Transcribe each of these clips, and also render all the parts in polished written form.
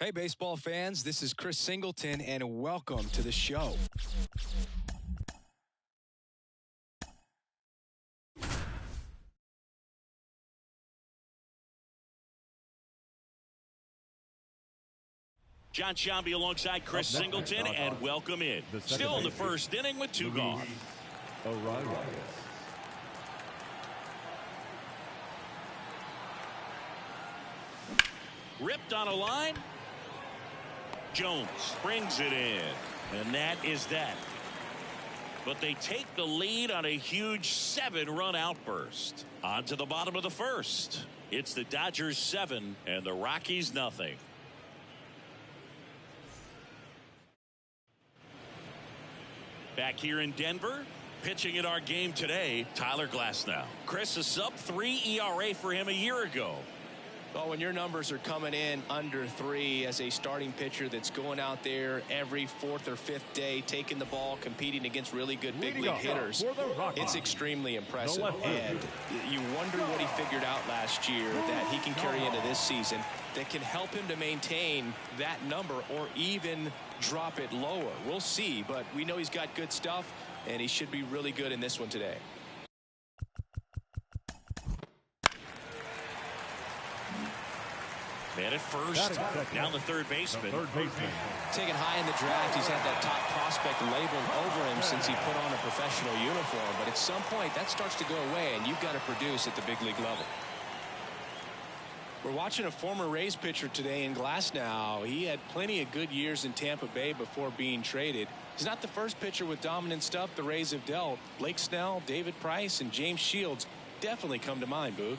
Hey, baseball fans, this is Chris Singleton, and welcome to the show. John Shambi alongside Chris Singleton, and welcome in. Still in the first inning with two gone. Ripped on a line. Jones brings it in, and that is that. But they take the lead on a huge 7-run outburst. On to the bottom of the first. It's the Dodgers 7 and the Rockies nothing. Back here in Denver, pitching in our game today, Tyler Glasnow. Chris, a sub-3 ERA for him a year ago. Well, when your numbers are coming in under 3 as a starting pitcher that's going out there every 4th or 5th day, taking the ball, competing against really good big league hitters, it's extremely impressive. And you wonder what he figured out last year that he can carry into this season that can help him to maintain that number or even drop it lower. We'll see, but we know he's got good stuff, and he should be really good in this one today. Man at first, down the third baseman. Taken high in the draft, he's had that top prospect labeled over him since he put on a professional uniform. But at some point, that starts to go away, and you've got to produce at the big league level. We're watching a former Rays pitcher today in Glasnow. He had plenty of good years in Tampa Bay before being traded. He's not the first pitcher with dominant stuff the Rays have dealt. Blake Snell, David Price, and James Shields definitely come to mind, Booth.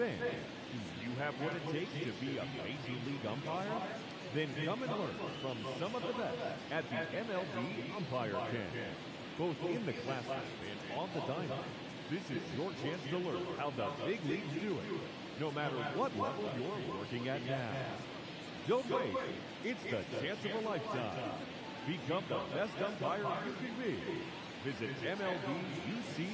Fans, do you have what it takes to be a Major League umpire? Then come and learn from some of the best at the MLB Umpire Camp. Both in the classroom and on the diamond, this is your chance to learn how the big leagues do it, no matter what level you're working at now. Don't wait. It's the chance of a lifetime. Become the best umpire you can be. Visit MLBUC.com.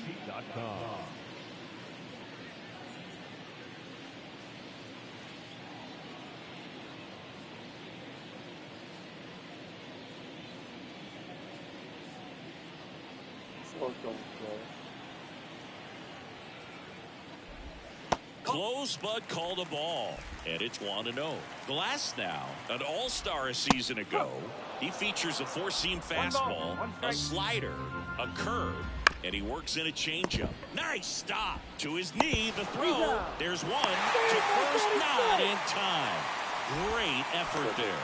Close but called a ball, and it's 1-0. Glass now, an all-star a season ago. He features a four-seam fastball, a slider, a curve, and he works in a changeup. Nice stop to his knee. The throw. There's one to first, not in time. Great effort there.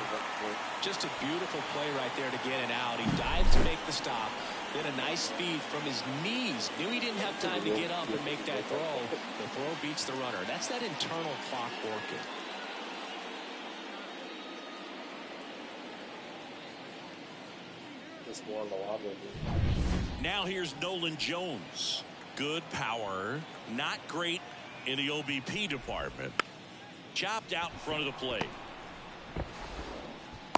Just a beautiful play right there to get it out. He dives to make the stop. Then a nice feed from his knees. Knew he didn't have time to get up and make that throw. The throw beats the runner. That's that internal clock working. Now here's Nolan Jones. Good power. Not great in the OBP department. Chopped out in front of the plate.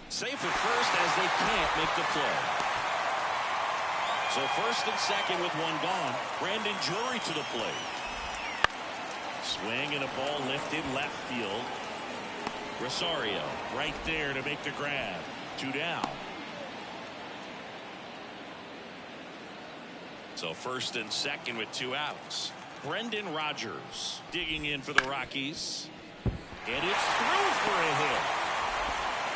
Safe at first as they can't make the play. So first and second with one gone. Brandon Drury to the plate. Swing and a ball lifted left field. Rosario right there to make the grab. 2 down. So first and second with 2 outs. Brendan Rodgers digging in for the Rockies. And it's through for a hit.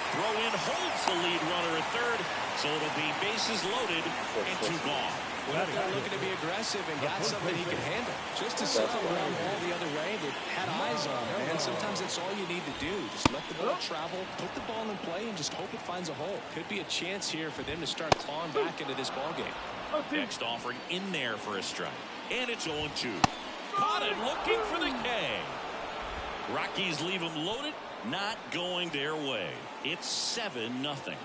Throw in holds the lead runner at third. So it'll be bases loaded and 2 gone. Well, they're looking to be aggressive and got something he can handle. Just a simple ground ball the other way that had eyes on it. And sometimes that's all you need to do. Just let the ball travel, put the ball in play, and just hope it finds a hole. Could be a chance here for them to start clawing back into this ball game. Next offering in there for a strike. And it's 0-2. Caught it looking for the K. Rockies leave them loaded, not going their way. It's 7-0.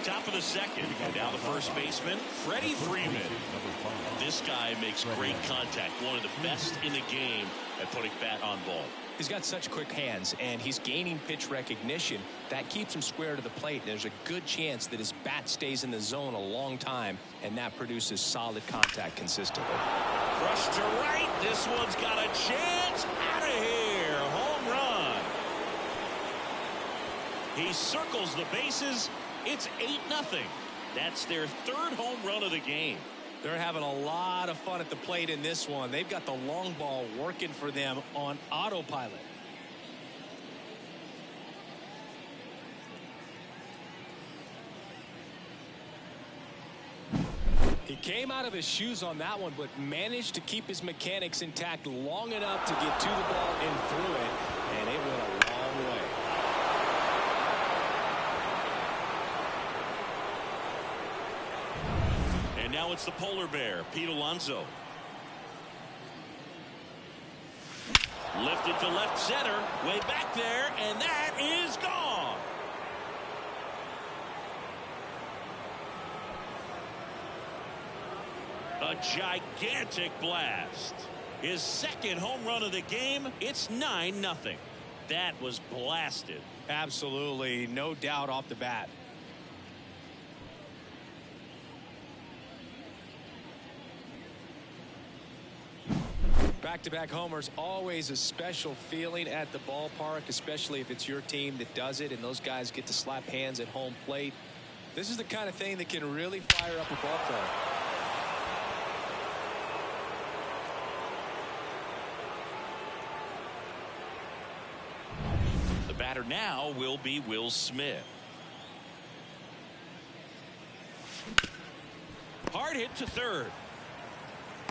Top of the second, and now the first baseman, Freddie Freeman. This guy makes great contact, one of the best in the game at putting bat on ball. He's got such quick hands, and he's gaining pitch recognition. That keeps him square to the plate. There's a good chance that his bat stays in the zone a long time, and that produces solid contact consistently. Rush to right. This one's got a chance. Out of here. Home run. He circles the bases. It's 8-0. That's their third home run of the game. They're having a lot of fun at the plate in this one. They've got the long ball working for them on autopilot. He came out of his shoes on that one, but managed to keep his mechanics intact long enough to get to the ball and through it, and it went a long way. And now it's the polar bear, Pete Alonso. Lifted to left center, way back there, and that is gone. A gigantic blast. His second home run of the game. It's 9-0. That was blasted. Absolutely, no doubt off the bat. Back-to-back homers, always a special feeling at the ballpark, especially if it's your team that does it and those guys get to slap hands at home plate. This is the kind of thing that can really fire up a ball player. The batter now will be Will Smith. Hard hit to third.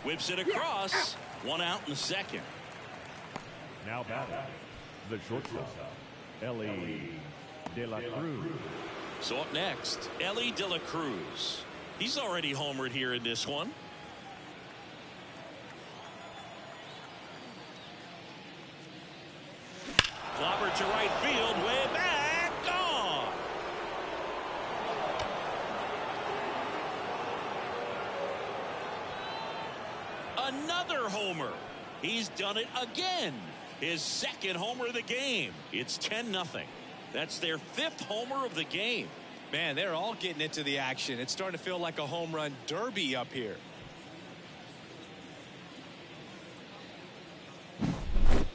Whips it across. 1 out in the second. Now batting, the shortstop, Ellie De La Cruz. So up next, Ellie De La Cruz. He's already homered here in this one. Clobber to right field, way back, gone. Another homer. He's done it again. His second homer of the game. It's 10-0. That's their 5th homer of the game. Man, they're all getting into the action. It's starting to feel like a home run derby up here.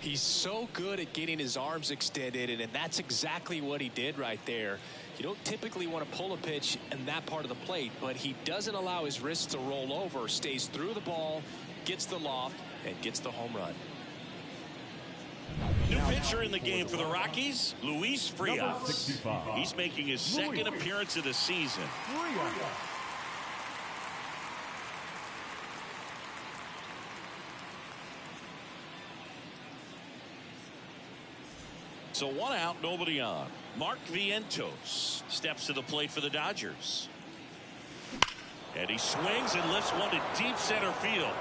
He's so good at getting his arms extended, and that's exactly what he did right there. You don't typically want to pull a pitch in that part of the plate, but he doesn't allow his wrists to roll over, stays through the ball, gets the loft, and gets the home run. New pitcher in the game for the Rockies, Luis Frias. He's making his second appearance of the season. So 1 out, nobody on. Mark Vientos steps to the plate for the Dodgers. And he swings and lifts one to deep center field.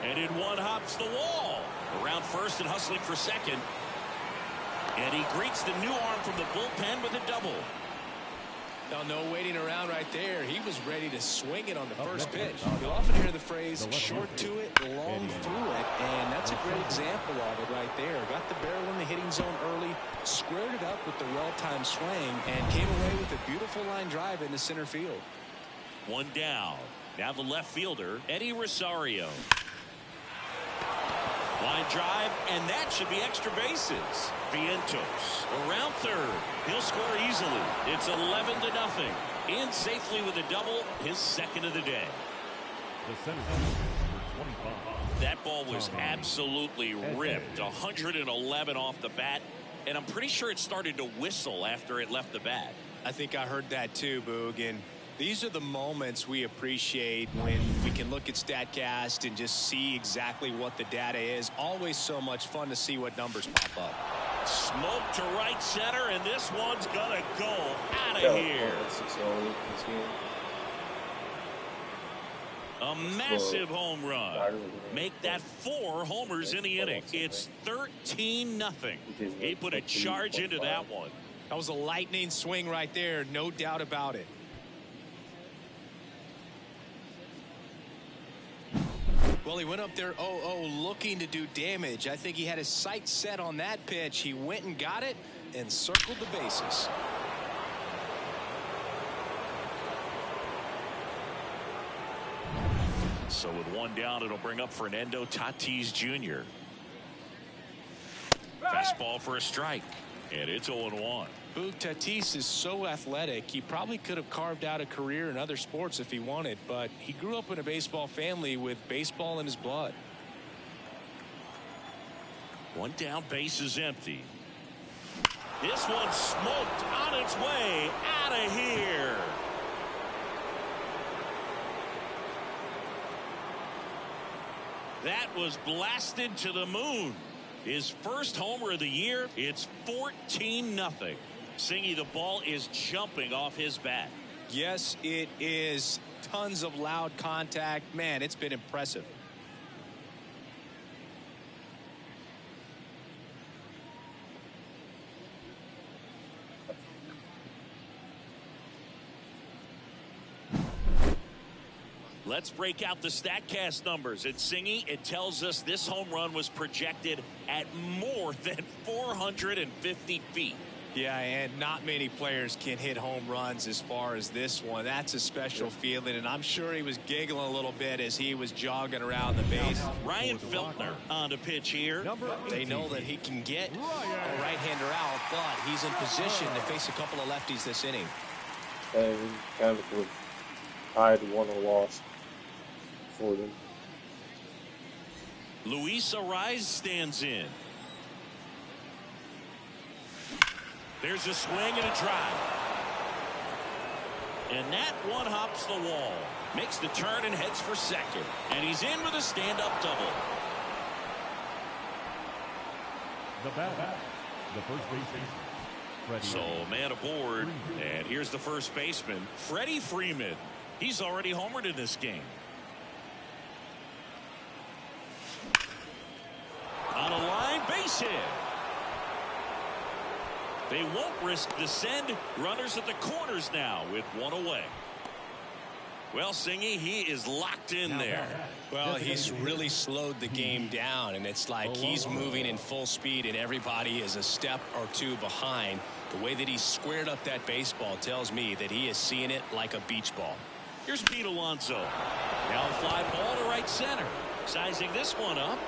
And in one hops the wall. Around first and hustling for second. And he greets the new arm from the bullpen with a double. Now, no waiting around right there. He was ready to swing it on the first pitch. You'll often hear the phrase, short to it, long through it. And that's a great example of it right there. Got the barrel in the hitting zone early, squared it up with the well-timed swing, and came away with a beautiful line drive into center field. 1 down. Now the left fielder, Eddie Rosario. Line drive, and that should be extra bases. Vientos around third. He'll score easily. It's 11-0. In safely with a double, his second of the day. The center fielder for 25. That ball was absolutely ripped. 111 off the bat, and I'm pretty sure it started to whistle after it left the bat. I think I heard that too, Boog. And these are the moments we appreciate when we can look at StatCast and just see exactly what the data is. Always so much fun to see what numbers pop up. Smoke to right center, and this one's gonna go out of here. A massive home run. Make that 4 homers in the inning. It's 13-0. He put a charge into that one. That was a lightning swing right there, no doubt about it. Well, he went up there 0-0 looking to do damage. I think he had his sights set on that pitch. He went and got it and circled the bases. So with 1 down, it'll bring up Fernando Tatis Jr. Fastball for a strike, and it's 0-1. Boog, Tatis is so athletic. He probably could have carved out a career in other sports if he wanted, but he grew up in a baseball family with baseball in his blood. 1 down, base is empty. This one smoked on its way out of here. That was blasted to the moon. His first homer of the year. It's 14-0. Singy, the ball is jumping off his bat. Yes, it is. Tons of loud contact. Man, it's been impressive. Let's break out the StatCast numbers. At Singy, it tells us this home run was projected at more than 450 feet. Yeah, and not many players can hit home runs as far as this one. That's a special feeling, and I'm sure he was giggling a little bit as he was jogging around the base. Ryan Feltner on the pitch here. They know that he can get a right-hander out, but he's in position to face a couple of lefties this inning. And kind of was tied, won or lost for them. Luis Ariz stands in. There's a swing and a drive. And that one hops the wall. Makes the turn and heads for second. And he's in with a stand-up double. The bat, the first baseman, So man aboard, and here's the first baseman, Freddie Freeman. He's already homered in this game. On a line base hit. They won't risk the send. Runners at the corners now with one away. Well, Singy, he is locked in there. Well, he's really slowed the game down, and it's like he's moving in full speed, and everybody is a step or two behind. The way that he squared up that baseball tells me that he is seeing it like a beach ball. Here's Pete Alonso. Now a fly ball to right center. Sizing this one up.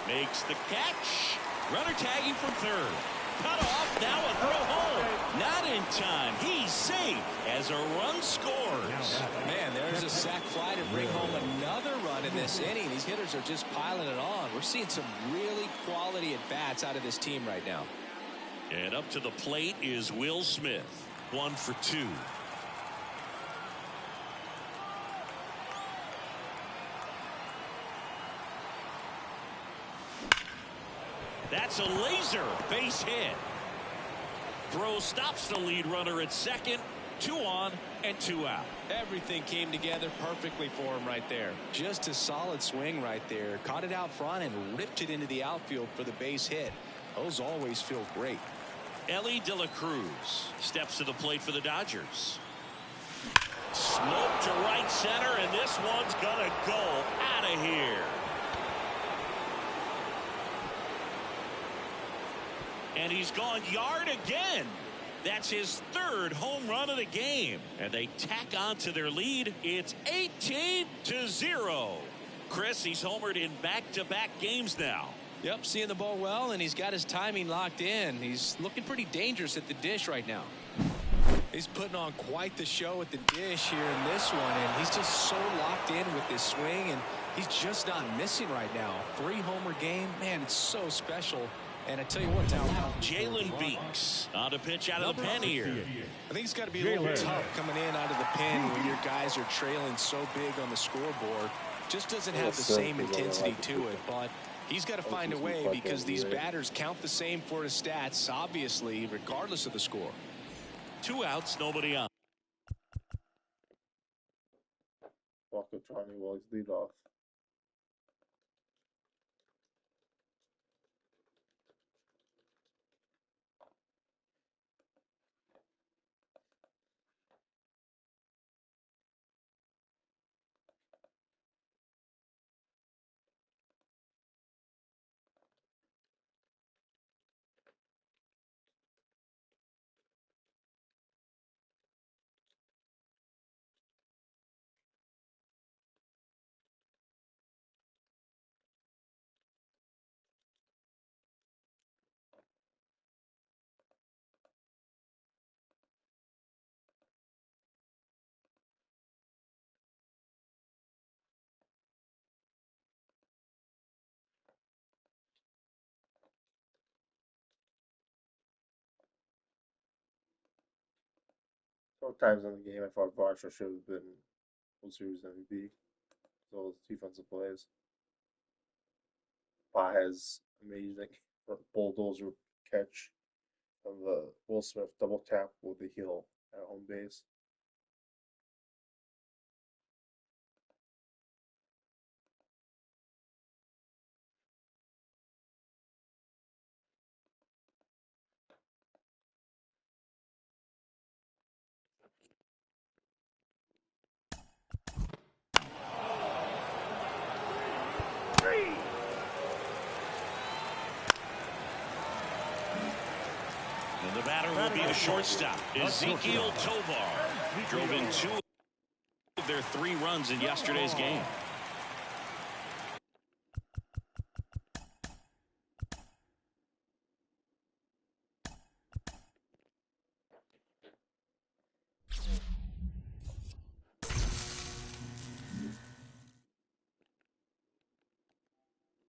Makes the catch. Runner tagging from third. Cut off. Now a throw home. Not in time. He's safe as a run scores. Man, there's a sac fly to bring home another run in this inning. These hitters are just piling it on. We're seeing some really quality at-bats out of this team right now. And up to the plate is Will Smith. 1 for 2. That's a laser base hit. Throw stops the lead runner at second. 2 on and 2 out. Everything came together perfectly for him right there. Just a solid swing right there. Caught it out front and ripped it into the outfield for the base hit. Those always feel great. Ellie De La Cruz steps to the plate for the Dodgers. Smoke to right center, and this one's gonna go out of here. And he's gone yard again. That's his 3rd home run of the game. And they tack on to their lead. It's 18-0. Chris, he's homered in back-to-back games now. Yep, seeing the ball well, and he's got his timing locked in. He's looking pretty dangerous at the dish right now. He's putting on quite the show at the dish here in this one, and he's just so locked in with this swing, and he's just not missing right now. 3-homer game, man, it's so special. And I tell you what, Jalen Beeks on a pitch out of the pen here. I think it's got to be a little tough coming in out of the pen when your guys are trailing so big on the scoreboard. Just doesn't have the same intensity to it, but he's got to find a way because these batters count the same for his stats, obviously, regardless of the score. 2 outs, nobody on. Walker Johnny while he's lead off. Sometimes in the game, I thought Varsha should have been World Series MVP. Those defensive plays. Baez, amazing bulldozer catch, and the Will Smith double tap with the heel at home base. And the batter will be the shortstop, Ezekiel Tovar. Drove in 2 of their 3 runs in yesterday's game.